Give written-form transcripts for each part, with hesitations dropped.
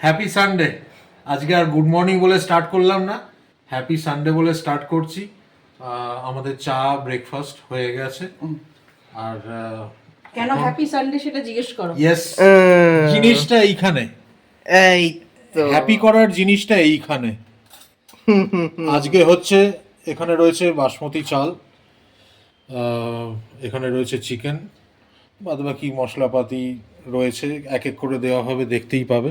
Happy Sunday. আজকে আর good morning বলে start করলাম না, হ্যাপি সানডে বলে স্টার্ট করছি। আমাদের চা ব্রেকফাস্ট হয়ে গেছে। আর কেন হ্যাপি সানডে সেটা জিজ্ঞেস করো। ইয়েস, জিনিসটা এইখানে, এই তো হ্যাপি করার জিনিসটা এইখানে। আজকে হচ্ছে এখানে রয়েছে বাসমতি চাল, এখানে রয়েছে চিকেন, বাদবাকি মশলাপাতি রয়েছে, এক এক করে দেওয়া হবে, দেখতেই পাবে।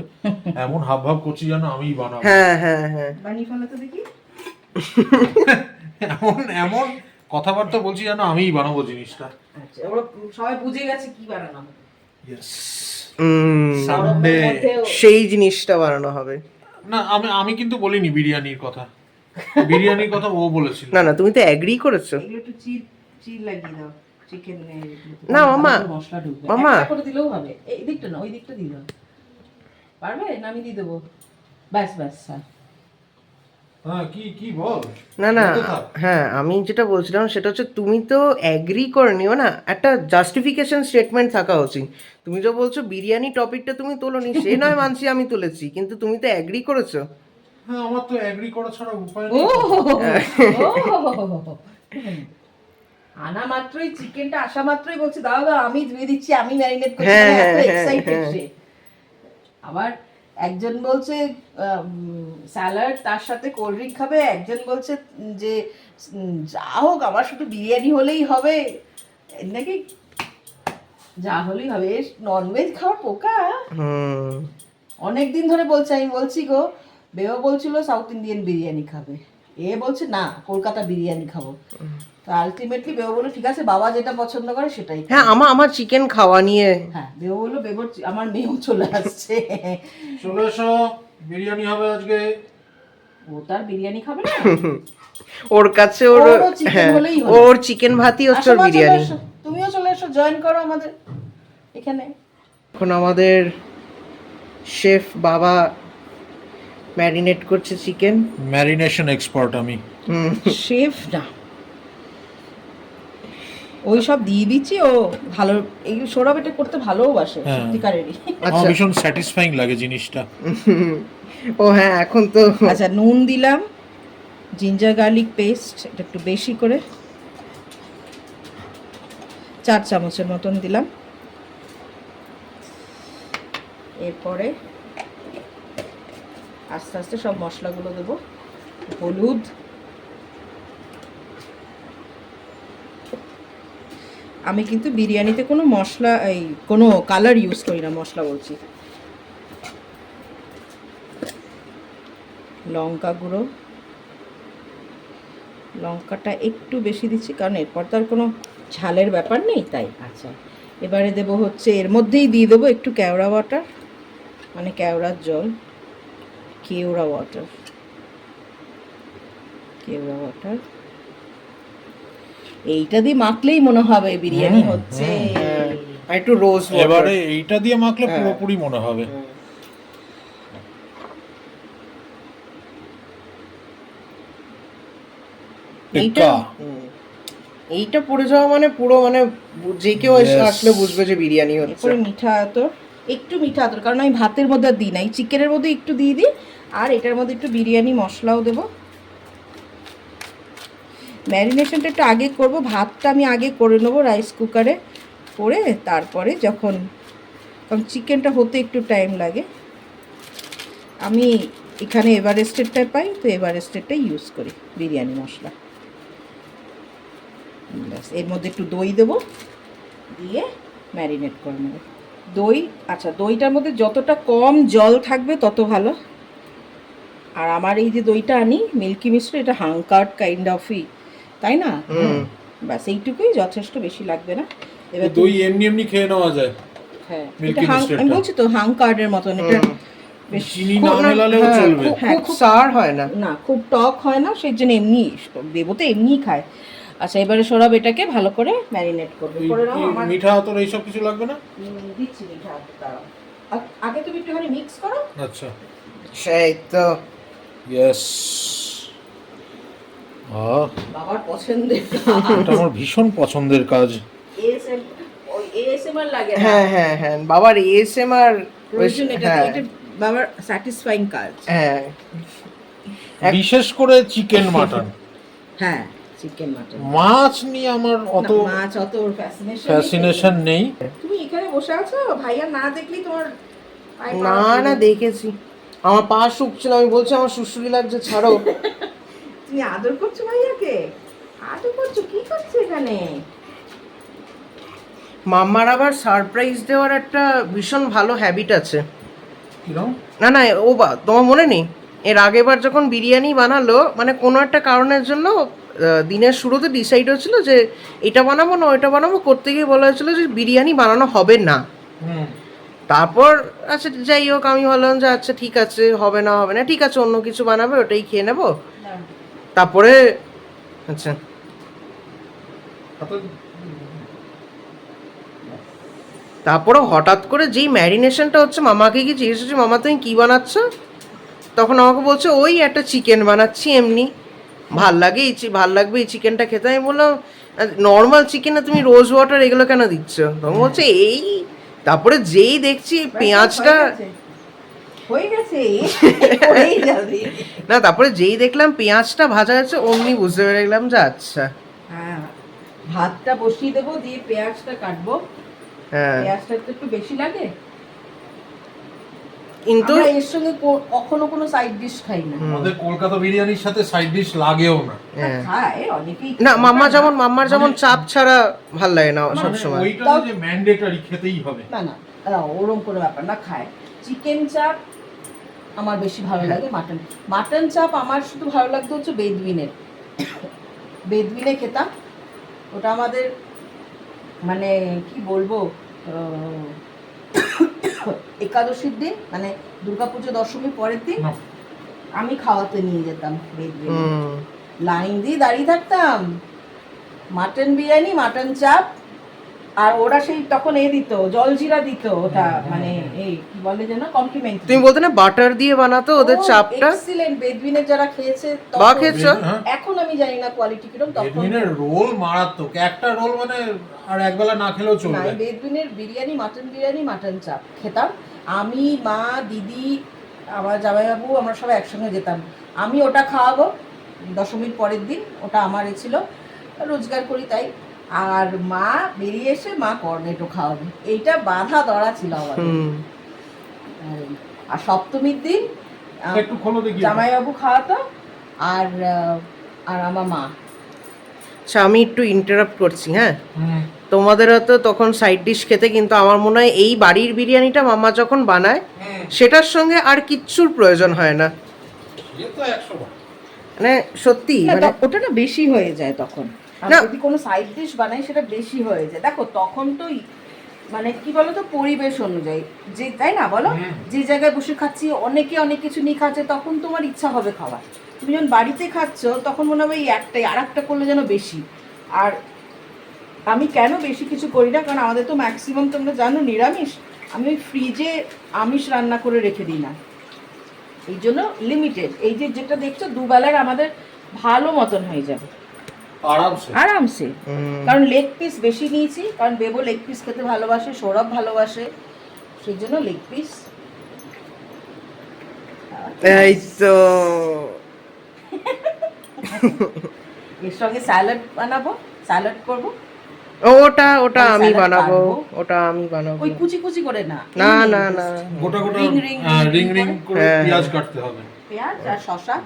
এমন হাবভাব করছি যেন আমিই বানাবো। হ্যাঁ হ্যাঁ হ্যাঁ বানিয়ে ফেলো তো দেখি। এমন এমন কথাবার্তা বলছি যেন আমিই বানাবো জিনিসটা। আচ্ছা, ওরা সবাই বুঝে গেছে কি বানানো হবে। ইয়েস, উম, সানডে। সেই জিনিসটা বানানো হবে। না, আমি কিন্তু বলিনি বিরিয়ানির কথা, বিরিয়ানির কথা ও বলেছিল। না না, তুমি তো অ্যাগ্রি করেছো। এগুলো একটু চিল লাগিয়ে দাও চিকেন। না, মামা, মশলা ঢুকবে, মামা। একটা করে দিলেও হবে। এই দিকটা না, ওই দিকটা দিয়ে দাও। পারবে না? আমি দিয়ে দেবো। ব্যাস ব্যাস, হ্যাঁ। হ্যাঁ, কি কি বল। না না, বলতে থাক। হ্যাঁ আমি যেটা বলছিলাম সেটা হচ্ছে তুমি তো অ্যাগ্রি করে নিও না, একটা জাস্টিফিকেশন স্টেটমেন্ট থাকা উচিত। তুমি তো বলছো বিরিয়ানি টপিকটা তুমি তোলোনি, সে নয় মানছি আমি তুলেছি, কিন্তু তুমি তো অ্যাগ্রি করেছো। হ্যাঁ, আমার তো এগ্রি করা ছাড়া উপায় ও নেই। আনা মাত্রই, চিকেনটা আসা মাত্রই বলছে দাও দাও আমি ধুয়ে দিচ্ছি, আমি ম্যারিনেট করছি। হ্যাঁ, মানে এত হ্যাঁ, এক্সাইটেড হ্যাঁ। সে। আবার একজন বলছে স্যালাড, তার সাথে কোল্ড ড্রিঙ্ক খাবে। একজন বলছে যে যা হোক আমার শুধু বিরিয়ানি হলেই হবে, নাকি যা হলেই হবে। ননভেজ খাওয়ার পোকা। হুম। অনেকদিন ধরে বলছে, আমি বলছি গো, বেও বলছিল সাউথ ইন্ডিয়ান বিরিয়ানি খাবে, এ বলছে না কলকাতা বিরিয়ানি খাবো। তো আলটিমেটলি বেও বললো ঠিক আছে, বাবা যেটা পছন্দ করে সেটাই খাবো। হ্যাঁ, আমার চিকেন খাওয়া নিয়ে হ্যাঁ, বেও বললো বেবর আমার মেয়েও চলে আসছে। চলে এসো, বিরিয়ানি হবে আজকে। ও তার বিরিয়ানি খাবে না। ওর কাছে ওর ওরও chicken হ্যাঁ, হলেই হলো। ওর চিকেন ভাতই হচ্ছে আসো ওর মা, চলে বিরিয়ানি। এসো, তুমিও চলে এসো, জয়েন করো আমাদের এখানে। এখন আমাদের শেফ বাবা ম্যারিনেট করছে চিকেন। ম্যারিনেশন এক্সপার্ট আমি। শেফ না, ওই সব দিয়ে দিচ্ছি। ও ভালো, এই সৌরভ এটা করতে ভালোবাসে, হ্যাঁ। সত্যিকারেরই। আমার ভীষণ স্যাটিসফাইং লাগে জিনিসটা। ও হ্যাঁ, এখন তো আচ্ছা, নুন দিলাম, জিঞ্জার গার্লিক পেস্ট এটা একটু বেশি করে 4 চামচের মতন দিলাম। এরপরে আস্তে আস্তে সব মশলাগুলো দেবো। হলুদ, আমি কিন্তু বিরিয়ানিতে কোনো মশলা, এই কোনো কালার ইউজ করি না, মশলা বলছি। লঙ্কা গুঁড়ো, লঙ্কাটা একটু বেশি দিচ্ছি কারণ এরপর তো আর কোনো ঝালের ব্যাপার নেই তাই। আচ্ছা, এবারে দেবো হচ্ছে, এর মধ্যেই দিয়ে দেবো একটু কেওড়া ওয়াটার, মানে কেওড়ার জল, কেওড়া ওয়াটার, কেওড়া ওয়াটার। এইটা দিয়ে মাখলেই মনে হবে বিরিয়ানি হচ্ছে। আর একটু রোজ এবারে এইটা দিয়ে মাখলে পুরোপুরি মনে হবে। এইটা এইটা পড়ে যাওয়া মানে পুরো মানে যে কেউ আসলে বুঝবে যে বিরিয়ানি হচ্ছে। এরপরে মিঠা আতর, একটু মিঠা আতর, কারণ আমি ভাতের মধ্যে আর দিই নাই, চিকেনের মধ্যে একটু দিয়ে দিই। আর এটার মধ্যে একটু বিরিয়ানি মশলাও দেবো। ম্যারিনেশনটা একটু আগে করব, ভাতটা আমি আগে করে নেবো রাইস কুকারে করে, তারপরে যখন, কারণ চিকেনটা হতে একটু টাইম লাগে। আমি এখানে এভারেস্টেরটা পাই, তো এভারেস্টেরটাই ইউজ করি বিরিয়ানি মশলা। ব্যাস, এর মধ্যে একটু দই দেবো, দিয়ে ম্যারিনেট করে নেবো। দই, আচ্ছা দইটার মধ্যে যতটা কম জল থাকবে তত ভালো। আর আমার এই যে দইটা আনি মিল্কি মিশ্র, এটা হাংকার্ড কাইন্ড অফই, তাই না? ব্যাস এইটুকুই যথেষ্ট, বেশি লাগবে না। এবার দই এমনি এমনি খেয়ে নেওয়া যায়। হ্যাঁ, মিল্কি এটা মিশ্রটা। আমি বলছি তো হাংকার্ডের মতন। এটা বেশ চিনি না মেলালেও চলবে। খুব সার হয় না। না, খুব টক হয় না, সেই জন্য এমনি দেবো তো এমনিই খায়। আচ্ছা, এবারে সৌরভ এটাকে ভালো করে ম্যারিনেট করবে। করে নাও। আমার মিঠা আতর এইসব কিছু লাগবে না। দিচ্ছি মিঠা আতর, দাঁড়াও। আগে তুমি একটুখানি মিক্স করো। আচ্ছা, সেই তো ইয়েস। বাবার পছন্দের এটা আমার ভীষণ পছন্দের কাজ। এএসএমআর লাগে না। হ্যাঁ হ্যাঁ হ্যাঁ, বাবার এএসএমআর প্রয়োজন এটা, হ্যাঁ। এটা বাবার স্যাটিসফাইং কাজ। হ্যাঁ বিশেষ করে চিকেন মাটন। হ্যাঁ, চিকেন মাটন। মাছ নিয়ে আমার অত মাছ অত ওর ফ্যাসিনেশন নেই। তুমি এখানে বসে আছো, ভাইয়া না দেখলেই তোমার পায়ে পা না রাখবে। না দেখেছি, আমার পা শুকছিল, আমি বলছি আমার সুসুরি লাগছে, ছাড়ো। তুমি আদর করছো ভাইয়াকে? আদর করছো? কি করছো এখানে? মাম্মার আবার সারপ্রাইজ দেওয়ার একটা ভীষণ ভালো হ্যাবিট আছে। কিরকম? না না ও তোমার মনে নেই এর আগেবার যখন বিরিয়ানি বানালো, মানে কোনো একটা কারণের জন্য দিনের শুরুতে ডিসাইড হচ্ছিল যে এটা বানাবো না ওইটা বানাবো, করতে গিয়ে বলা হয়েছিল যে বিরিয়ানি বানানো হবে না। তারপর আচ্ছা যাই হোক, আমি বললাম যে আচ্ছা ঠিক আছে, হবে না হবে না, ঠিক আছে অন্য কিছু বানাবে, ওটাই খেয়ে নেবো। তারপরে আচ্ছা তারপরে হঠাৎ করে যেই ম্যারিনেশনটা হচ্ছে, মামাকে কি জিজ্ঞেস করছি মামা তুমি কী বানাচ্ছ, তখন আমাকে বলছে ওই একটা চিকেন বানাচ্ছি এমনি, ভাল লাগে ভাল লাগবে এই চিকেনটা খেতে। আমি বললাম নর্মাল চিকেনে তুমি রোজ ওয়াটার এগুলো কেন দিচ্ছ? তখন বলছে এই, তারপরে যেই দেখছি পেঁয়াজটা হয়ে গেছে, হয়েই যাবে। না তারপরে যেই দেখলাম পেঁয়াজটা ভাজা আছে অমনি বুঝতে পেরে গেলাম যে আচ্ছা। হ্যাঁ, ভাতটা বসিয়ে দেবো, দিয়ে পেঁয়াজটা কাটবো। হ্যাঁ পেঁয়াজটা তো একটু বেশি লাগে, কিন্তু আমরা এর সঙ্গে কখনো কোনো সাইড ডিশ খাই না। আমাদের কলকাতা বিরিয়ানির সাথে সাইড ডিশ লাগেও না। হ্যাঁ খায় অনেকেই। না মাম্মার যেমন চাপ ছাড়া ভাল লাগে না সবসময়। ওইটা যে ম্যান্ডেটরি খেতেই হবে। না না, ওরকম কোনো ব্যাপার না, খায়। চিকেন চাপ আমার বেশি ভালো লাগে। মাটন চাপ আমার শুধু ভালো লাগতো হচ্ছে বেদবিনে খেতাম। ওটা আমাদের মানে কি বলবো, একাদশীর দিন, মানে দুর্গাপুজো দশমীর পরের দিন আমি খাওয়াতে নিয়ে যেতাম বেদবিনে। লাইন দিয়ে দাঁড়িয়ে থাকতাম, মাটন বিরিয়ানি, মাটন চাপ, আর ওরা সেই তখন দিত, জলজিরা দিত, ওটা মানে এই কি বলে যেন কমপ্লিমেন্ট। তুমি বলতে না বাটার দিয়ে বানাতো ওদের চাপটা, এক্সিলেন্ট। বেদবিনের যারা খেয়েছে বা খেয়েছো? এখন আমি জানি না কোয়ালিটি কিরকম, তখন বেদবিনের রোল মারাত্মক। একটা রোল মানে আর একবেলা না খেলেও না। চলবে। বেদবিনের বিরিয়ানি, মাটন চাপ খেতাম আমি, মা, দিদি, আমার জামাইবাবু, আমরা সবাই একসঙ্গে যেতাম। আমি ওটা খাওয়াবো দশমীর পরের দিন, ওটা আমার ছিল, রোজগার করি তাই। আর মা বেরিয়ে এসে মা কর্নেটো খাওয়াবে, এইটা বাধা ধরা ছিল আমাদের। আর সপ্তমীর দিন একটু খোলো দেখি। জামাইবাবু খাওয়াতো, আর আর আমার মা। আচ্ছা আমি একটু ইন্টারাপ্ট করছি, হ্যাঁ তোমাদের হয়তো তখন সাইড ডিশ খেতে, কিন্তু আমার মনে হয় এই বাড়ির বিরিয়ানিটা মাম্মা যখন বানায় সেটার সঙ্গে আর কিচ্ছুর প্রয়োজন হয় না, মানে সত্যি মানে ওটা না বেশি হয়ে যায় তখন। না। যদি কোনো সাইড ডিশ বানাই সেটা বেশি হয়ে যায়। দেখো তখন তো মানে কি বলতো, পরিবেশ অনুযায়ী যে, তাই না বলো, যে জায়গায় বসে খাচ্ছি অনেকে অনেক কিছু নিয়ে খাচ্ছে, তখন তোমার ইচ্ছা হবে খাওয়ার। তুমি যখন বাড়িতে খাচ্ছ তখন মনে হবে এই একটাই, আর একটা করলে যেন বেশি। আর আমি কেন বেশি কিছু করি না, কারণ আমাদের তো ম্যাক্সিমাম তোমরা জানো নিরামিষ। আমি ওই ফ্রিজে আমিষ রান্না করে রেখে দিই না, এই জন্য লিমিটেড। এই যে যেটা দেখছো দুবেলার আমাদের ভালো মতন হয়ে যাবে আরামসে। কারণ লেগ পিস বেশি নিয়েছি, কারণ বেবো লেগ পিস খেতে ভালোবাসে, সৌরভ ভালোবাসে, সেই জন্য লেগ পিস। এই তো এর সঙ্গে স্যালাড বানাবো, স্যালাড করবো। ওটা আমি salad বানাবো, কাটবো। ওটা আমি বানাবো। ওই কুচি কুচি করে না, না এমনি না just না গোটা গোটা ring রিং করে হ্যাঁ। পেঁয়াজ কাটতে হবে। পেঁয়াজ আর শসা,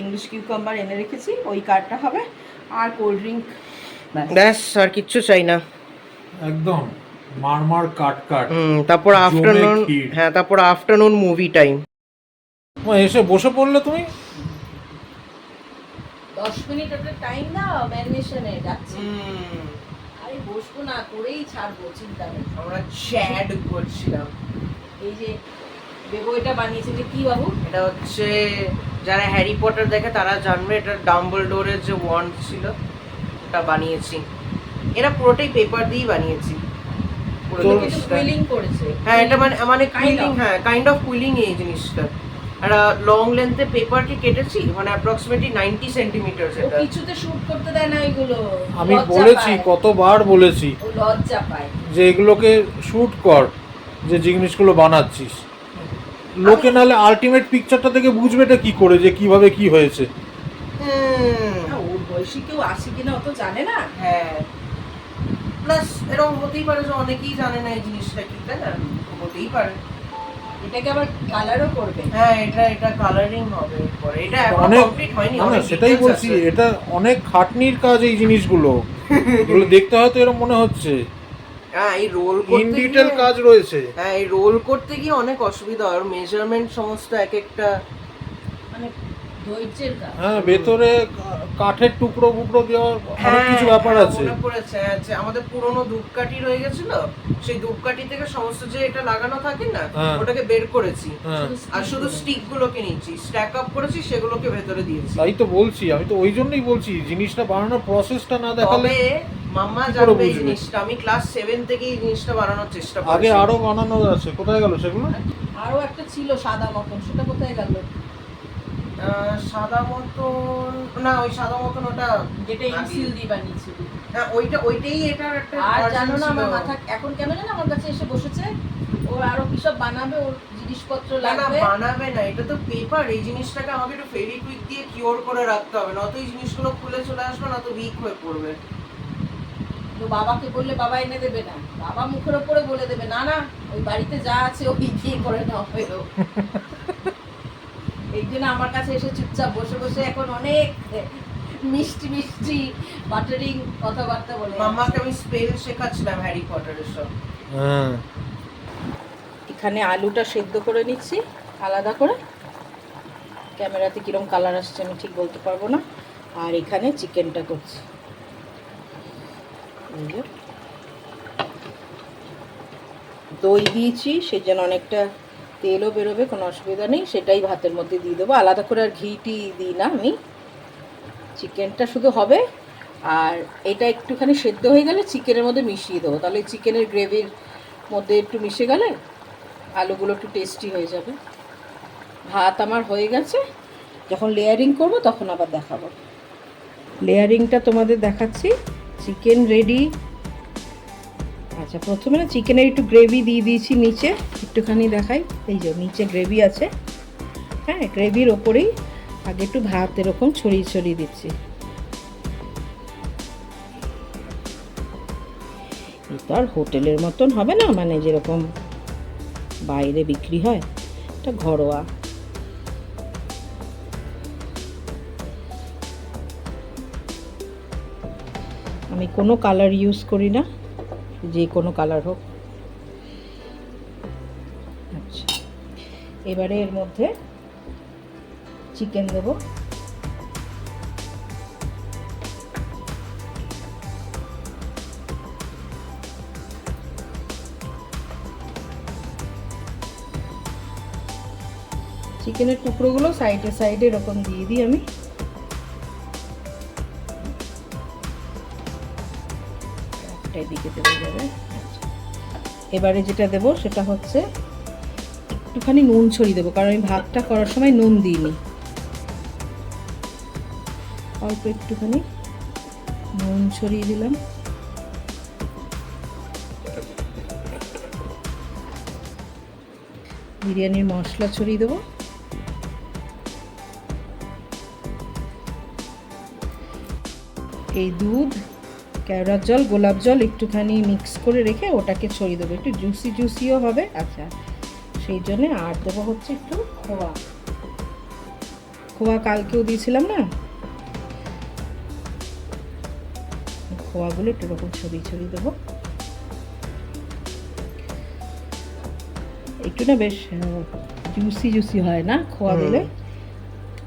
ইংলিশ কিউকাম্বার এনে রেখেছি, ওই কাটটা হবে, আর কোল্ড ড্রিঙ্ক। ব্যাস আর কিচ্ছু চাই না। একদম মারমার কাট। তারপর জমে আফটারনুন, ক্ষীর। হ্যাঁ তারপর আফটারনুন মুভি টাইম। এসে বসে পড়লে তুমি। 10 মিনিট একটা টাইম দাও ম্যারিনেশনে, যাচ্ছি। আরে বসবো না, করেই ছাড়বো, চিন্তা নেই। আমরা চ্যাট করছিলাম। এই যে বেবো এটা বানিয়েছে, যে কি বাবু? এটা হচ্ছে যারা হ্যারি পটার দেখে তারা জানবে, এটা ডাম্বলডোরের যে ওয়ান্ড ছিল ওটা বানিয়েছি। এরা পুরোটাই পেপার দিয়েই বানিয়েছি পুরো জিনিসটা। কুইলিং করেছে। হ্যাঁ এটা মানে Kind কুইলিং, of. হ্যাঁ কাইন্ড অফ কুইলিং এই জিনিসটা। একটা লং লেন্থে পেপারকে কেটেছি, মানে অ্যাপ্রক্সিমেটলি 90 সেন্টিমিটার। ও এটা কিছুতে শুট করতে দেয় না এগুলো, আমি লজ্জা বলেছি, পায়। কতবার বলেছি ও লজ্জা পায়। যে এগুলোকে শুট কর, যে জিনিসগুলো বানাচ্ছিস। লোকে নাহলে আলটিমেট পিকচারটা থেকে বুঝবে এটা কি করে যে কিভাবে কি হয়েছে। না, ওর বয়সী কেউ আসে কিনা অত জানে না। হ্যাঁ, প্লাস এরকম হতেই পারে যে অনেকেই জানে না এই জিনিসটা কি, তাই না? হতেই পারে। এটাকে আবার কালারও করবে। হ্যাঁ, এটা কালারিং হবে পরে। এটা এখন অনেক কমপ্লিট হয়নি, না, অনেক সেটাই details বলছি, আছে। এটা অনেক খাটনির কাজ এই জিনিসগুলো। এগুলো দেখতে হয়তো এরকম মনে হচ্ছে হ্যাঁ, এই রোল ইন করতে ডিটেল গিয়ে কাজ রয়েছে। হ্যাঁ, এই রোল করতে গিয়ে অনেক অসুবিধা হয়। মেজারমেন্ট সমস্ত এক একটা মানে ধৈর্যের কাজ। হ্যাঁ, ভেতরে কাঠের টুকরো টুকরো দেওয়ার অনেক কিছু ব্যাপার আছে। মনে পড়েছে, যে আমাদের পুরনো ধূপকাঠি রয়ে গেছিল, সেই ধূপকাঠি থেকে সমস্ত যে এটা লাগানো থাকে না, হ্যাঁ। ওটাকে বের করেছি। হ্যাঁ, আর শুধু স্টিক গুলোকে নিয়েছি, স্ট্যাক আপ করেছি, সেগুলোকে ভেতরে দিয়েছি। তাই তো বলছি, আমি তো ওই জন্যই বলছি জিনিসটা বানানোর প্রসেসটা না দেখালে। তবে মাম্মা কি করে জানবে এই বুঝবে? জিনিসটা, আমি ক্লাস 7 থেকে এই জিনিসটা বানানোর চেষ্টা করেছি। আগে আরো বানানো আছে, কোথায় গেল সেগুলো? আরো একটা ছিল সাদা মতন, সেটা কোথায় গেল? সাদা মতন না, ওই সাদা মতন ওটা যেটা ইনসিল দিয়ে বানিয়েছিল। হ্যাঁ, ওইটাই এটার একটা আর version জানো না, ছিল। আমার মাথা এখন কেন জানো আমার কাছে এসে বসেছে, ওর আরো কি সব বানাবে, ওর জিনিসপত্র না না, লাগবে। বানাবে না, এটা তো পেপার। এই জিনিসটাকে আমাকে একটু ফেভিকুইক দিয়ে কিওর করে রাখতে হবে, নয়তো এই জিনিসগুলো খুলে চলে আসবে, না তো উইক হয়ে পড়বে। তো বাবাকে বললে বাবা এনে দেবে না, বাবা মুখের ওপরে বলে দেবে না না ওই বাড়িতে যা আছে ওই দিয়ে করে নেওয়া হলো। এই জন্য আমার কাছে এসে চুপচাপ বসে বসে এখন অনেক মিষ্টি মিষ্টি বাটারিং কথাবার্তা বলে। মাম্মাকে আমি স্পেল শেখাচ্ছিলাম হ্যারি পটারের সব। হ্যাঁ, এখানে আলুটা সেদ্ধ করে নিচ্ছি আলাদা করে। ক্যামেরাতে কিরম কালার আসছে আমি ঠিক বলতে পারবো না। আর এখানে চিকেনটা করছি। এই যে দই দিয়েছি, সেই জন্য অনেকটা তেলও বেরোবে, কোনো অসুবিধা নেই। সেটাই ভাতের মধ্যে দিয়ে দেবো, আলাদা করে আর ঘিটি দিই না আমি। চিকেনটা শুধু হবে, আর এটা একটুখানি সেদ্ধ হয়ে গেলে চিকেনের মধ্যে মিশিয়ে দেবো, তাহলে চিকেনের গ্রেভির মধ্যে একটু মিশে গেলে আলুগুলো একটু টেস্টি হয়ে যাবে। ভাত আমার হয়ে গেছে, যখন লেয়ারিং করব তখন আবার দেখাবো। লেয়ারিংটা তোমাদের দেখাচ্ছি। Chicken ready. আচ্ছা, প্রথমে না চিকেনের একটু গ্রেভি দিয়ে দিয়েছি নিচে, একটুখানি দেখাই। এই যে নিচে গ্রেভি আছে, হ্যাঁ, গ্রেভির ওপরেই আগে একটু ভাত এরকম ছড়িয়ে ছড়িয়ে দিচ্ছি। এটা আর হোটেলের মতন হবে না, মানে যেরকম বাইরে বিক্রি হয়, এটা ঘরোয়া। আমি কোনো কালার ইউজ করি না, যে কোনো কালার হোক। আচ্ছা, এবারে এর মধ্যে চিকেন দেবো। চিকেনের টুকরোগুলো সাইডে সাইডে এরকম দিয়ে দিই আমি। একটা এদিকে দেবো যাবে। এবারে যেটা দেবো সেটা হচ্ছে একটুখানি নুন ছড়িয়ে দেবো, কারণ আমি ভাতটা করার সময় নুন দিইনি। অল্প একটুখানি নুন ছড়িয়ে দিলাম। বিরিয়ানির মশলা ছড়িয়ে দেবো। এই দুধ, কেওড়ার জল, গোলাপ জল একটুখানি মিক্স করে রেখে ওটাকে ছড়িয়ে দেবো, একটু জুসি জুসিও হবে। আচ্ছা, সেই জন্যে আর দেবো হচ্ছে একটু খোয়া। খোয়া কালকেও দিয়েছিলাম না, খোয়াগুলো একটু এরকম ছড়িয়ে ছড়িয়ে দেবো। একটু না বেশ জুসি জুসি হয় না খোয়া দিলে,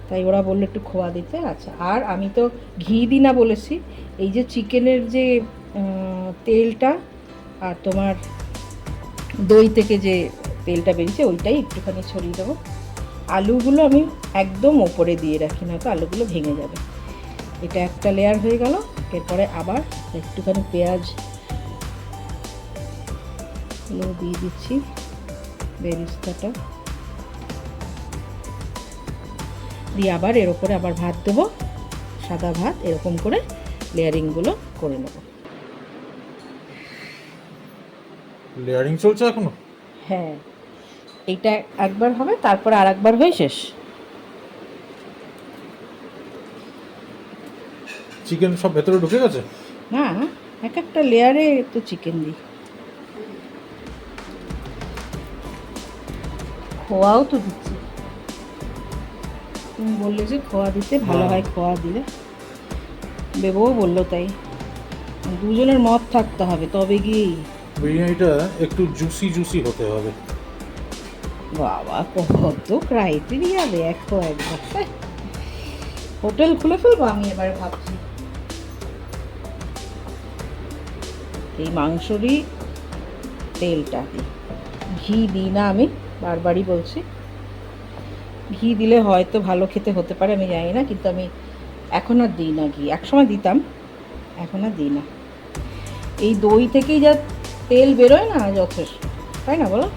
তাই ওরা বললো একটু খোয়া দিতে। আচ্ছা, আর আমি তো ঘি দিই না বলেছি। এই যে চিকেনের যে তেলটা আর তোমার দই থেকে যে তেলটা বেরিয়েছে ওইটাই একটুখানি ছড়িয়ে দেবো। আলুগুলো আমি একদম ওপরে দিয়ে রাখি, না তো আলুগুলো ভেঙে যাবে। এটা একটা লেয়ার হয়ে গেল। এরপরে আবার একটুখানি পেঁয়াজ দিয়ে দিচ্ছি, বেরেস্তাটা দিয়ে আবার এর উপরে আবার ভাত দেবো, সাদা ভাত, এরকম করে লেয়ারিংগুলো করে নেব। লেয়ারিং চলছে এখনো? হ্যাঁ, এইটা একবার হবে, তারপরে আর একবার হয়ে শেষ। চিকেন সব ভেতরে ঢুকে গেছে? না, এক একটা লেয়ারে তো চিকেন দিই। খোয়াও তো দিচ্ছি, তুমি বললে যে খোয়া দিতে ভালো হয়, খোয়া দিলে। বেবুও বললো তাই, দুজনের মত থাকতে হবে তবে কি। বিরিয়ানিটা একটু জুসি জুসি হতে হবে। বাবা কত ক্রাইটেরিয়া দেখো একবার, হোটেল খুলে ফেলবো আমি এবার ভাবছি। এই মাংসরই তেলটা দিই, ঘি দিই না আমি, বারবারই বলছি। ঘি দিলে হয়তো ভালো খেতে হতে পারে, আমি জানি না, কিন্তু আমি এখন আর দিই না ঘি। একসময় দিতাম, এখন আর দিই না। এই দই থেকেই যা তেল বেরোয় না, যথেষ্ট, তাই না বলো?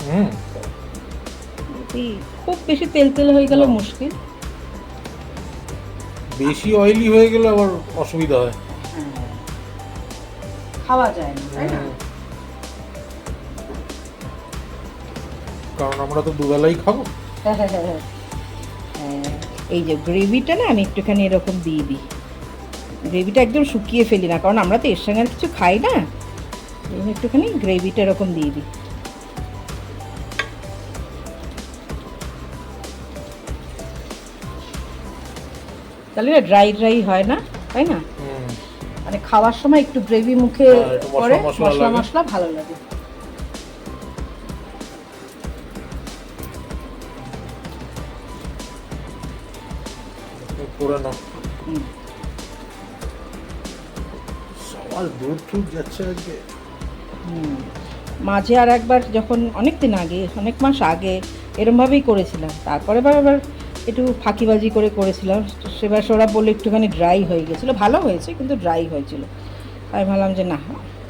এই খুব বেশি তেল তেল হয়ে গেলে মুশকিল। বেশি অয়েলি হয়ে গেলে আবার অসুবিধা হয়, খাওয়া যায় না, তাই না? কারণ আমরা তো দুবেলাই খাবো। এই যে গ্রেভিটা না, আমি একটুখানি এরকম দিয়ে দিই। গ্রেভিটা একদম শুকিয়ে ফেলি না, কারণ আমরা তো এর সঙ্গে আর কিছু খাই না। একটুখানি গ্রেভিটা এরকম দিয়ে দিই। তাহলে ড্রাই ড্রাই হয় না, তাই না? মানে খাওয়ার সময় একটু গ্রেভি মুখে পড়ে, মশলা মশলা ভালো লাগে। করে নাও। সবার দুধ টুধ যাচ্ছে আজকে। মাঝে আর একবার যখন অনেক দিন আগে, অনেক মাস আগে এরমভাবেই করেছিলাম, তারপরে আবার একটু ফাঁকিবাজি করে করেছিলাম। সেবার ওরা বললে একটুখানি ড্রাই হয়ে গেছিলো, ভালো হয়েছে কিন্তু ড্রাই হয়েছিল। আমি ভাবলাম যে না,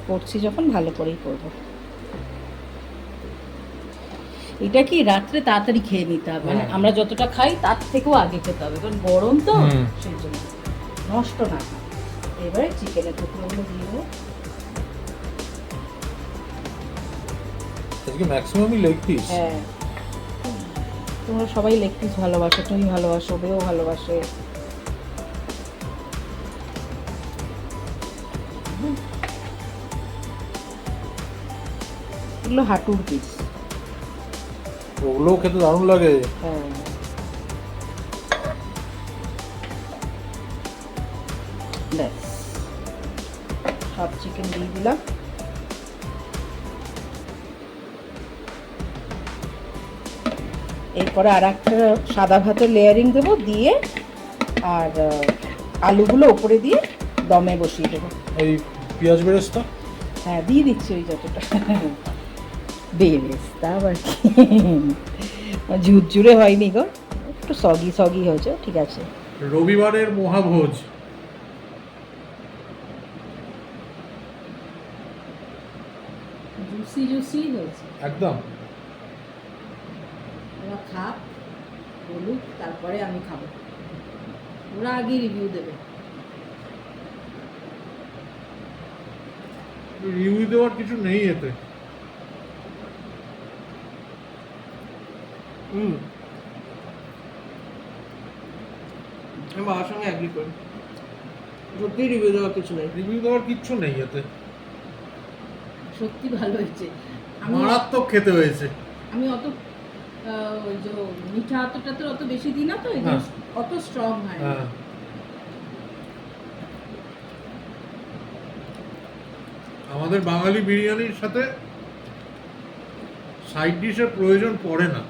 করছি যখন ভালো করেই করবো। এটা কি রাত্রে তাড়াতাড়ি খেয়ে নিতে হবে, মানে আমরা যতটা খাই তার থেকেও আগে খেতে হবে, কারণ গরম তো, সেই জন্য নষ্ট না। এবারে চিকেনের টুকরোগুলো দিয়ে দেবো। আজকে ম্যাক্সিমামই লেগ পিস। হ্যাঁ, তোমরা সবাই লেগ পিস ভালোবাসো, তুমি ভালোবাসো, বেও ভালোবাসে। এগুলো হাঁটুর পিস। ওগুলোও খেতে দারুণ লাগে। হ্যাঁ, ব্যাস সব চিকেন দিয়ে দিলাম। এরপরে আর একটা সাদা ভাতের লেয়ারিং দেবো, দিয়ে আর আলুগুলো ওপরে দিয়ে দমে বসিয়ে দেবো। এই পেঁয়াজ বেরেস্তা, হ্যাঁ দিয়ে দিচ্ছি ওই যতটা। বেরেস্তা আবার কি, ঝুরঝুরে হয়নি গো, একটু সগি সগি হয়েছে, ঠিক আছে। রবিবারের মহাভোজ। জুসি জুসি হয়েছে একদম। ওরা খাক, বলুক, তারপরে আমি খাবো। ওরা আগে রিভিউ দেবে। রিভিউ দেওয়ার কিছু নেই এতে। আমি বাবার সঙ্গে এগ্রি করি, সত্যি রিভিউ দেওয়ার কিছু নেই। রিভিউ দেওয়ার কিচ্ছু নেই এতে। সত্যি ভালো হয়েছে। মারাত্মক খেতে হয়েছে। আমি অত ওই যে মিঠা অতটা তো অত বেশি দিই না, তো এই জন্য অত স্ট্রং হয় না। আমাদের বাঙালি বিরিয়ানির সাথে সাইড ডিশের প্রয়োজন পড়ে না।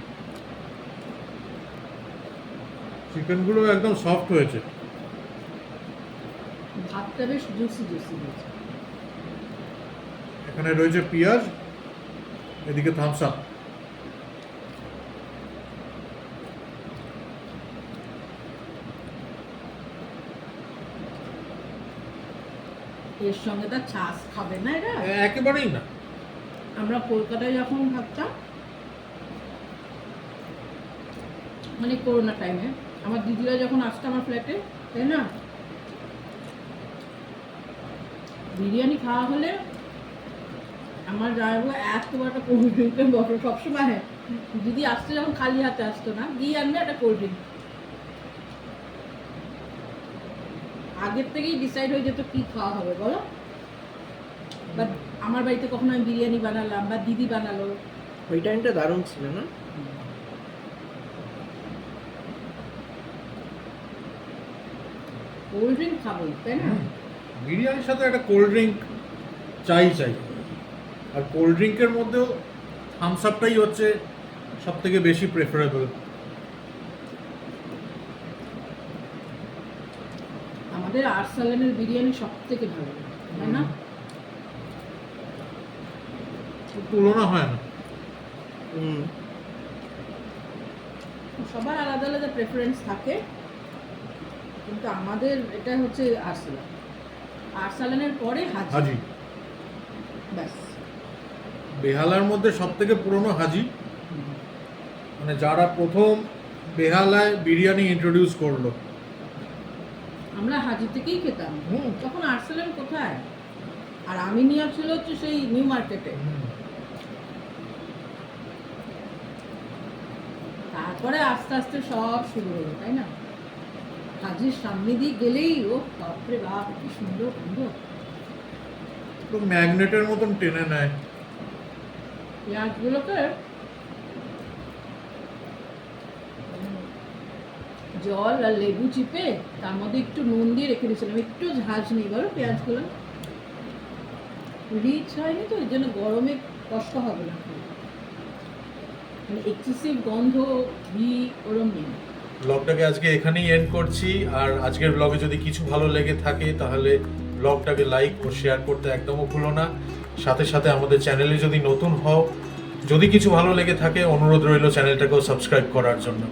চিকেনগুলো একদম সফট হয়েছে, ভাতটা বেশ জুসি জুসি হয়েছে। এখানে রয়েছে পেঁয়াজ, এদিকে থামস আপ। এর সঙ্গে তার ছাস খাবে না এরা, একেবারেই না। আমরা কলকাতায় যখন থাকতাম, মানে করোনা টাইমে, আমার দিদিরা যখন আসতো আমার ফ্ল্যাটে, তাই না, বিরিয়ানি খাওয়া হলে আমার জামাইবু এত বড় একটা কোল্ড ড্রিঙ্কের বটল সবসময় হয়, দিদি আসতে যখন খালি হাতে আসতো না, গিয়ে আনবে একটা কোল্ড ড্রিঙ্ক। আগের থেকেই ডিসাইড হয়ে যেত কি খাওয়া হবে বলো। বা আমার বাড়িতে কখনো আমি বিরিয়ানি বানালাম বা দিদি বানালো, ওই টাইমটা দারুণ ছিল না? কোল্ড ড্রিঙ্ক খাবোই, তাই না? বিরিয়ানির সাথে একটা কোল্ড ড্রিঙ্ক চাই। আর কোল্ড ড্রিঙ্কের মধ্যেও থামস আপটাই হচ্ছে সব থেকে বেশি প্রেফারেবল। আমাদের আরসালানের বিরিয়ানি সব থেকে ভালো, তাই না? তুলনা হয় না। সবার আলাদা আলাদা প্রেফারেন্স থাকে, কিন্তু আমাদের এটা হচ্ছে আরসালান। আরসালানের পরে হাজি। হাজি ব্যাস। বেহালার মধ্যে সব থেকে পুরনো হাজি, মানে যারা প্রথম বেহালায় বিরিয়ানি ইন্ট্রোডিউস করলো। আমরা হাজি থেকেই খেতাম, তখন আরসালান কোথায়? আর আমিনিয়া ছিল হচ্ছে সেই নিউ মার্কেটে। তারপরে আস্তে আস্তে সব শুরু হলো, তাই না? হাজির সামনে দিয়ে গেলেই ও বাপরে বাপ, কি সুন্দর গন্ধ। তো ম্যাগনেটের মতন টেনে নেয়। পেঁয়াজগুলোকে জল আর লেবু চিপে তার মধ্যে একটু নুন দিয়ে রেখে দিয়েছিলাম, একটু ঝাঁঝ নেই বলো পেঁয়াজগুলো, রিচ হয়নি তো, এর জন্য গরমে কষ্ট হবে না, মানে এক্সেসিভ গন্ধ ঘি ওরম নেই। ব্লগটাকে আজকে এখানেই এন্ড করছি। আর আজকের ব্লগে যদি কিছু ভালো লেগে থাকে তাহলে ব্লগটাকে লাইক ও শেয়ার করতে একদমও ভুলো না। সাথে সাথে আমাদের চ্যানেলে যদি নতুন হও, যদি কিছু ভালো লেগে থাকে, অনুরোধ রইল চ্যানেলটাকেও সাবস্ক্রাইব করার জন্য।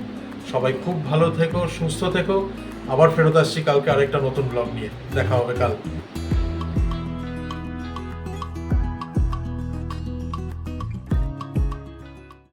সবাই খুব ভালো থেকো, সুস্থ থেকো। আবার ফেরত আসছি কালকে আরেকটা নতুন ব্লগ নিয়ে। দেখা হবে কাল।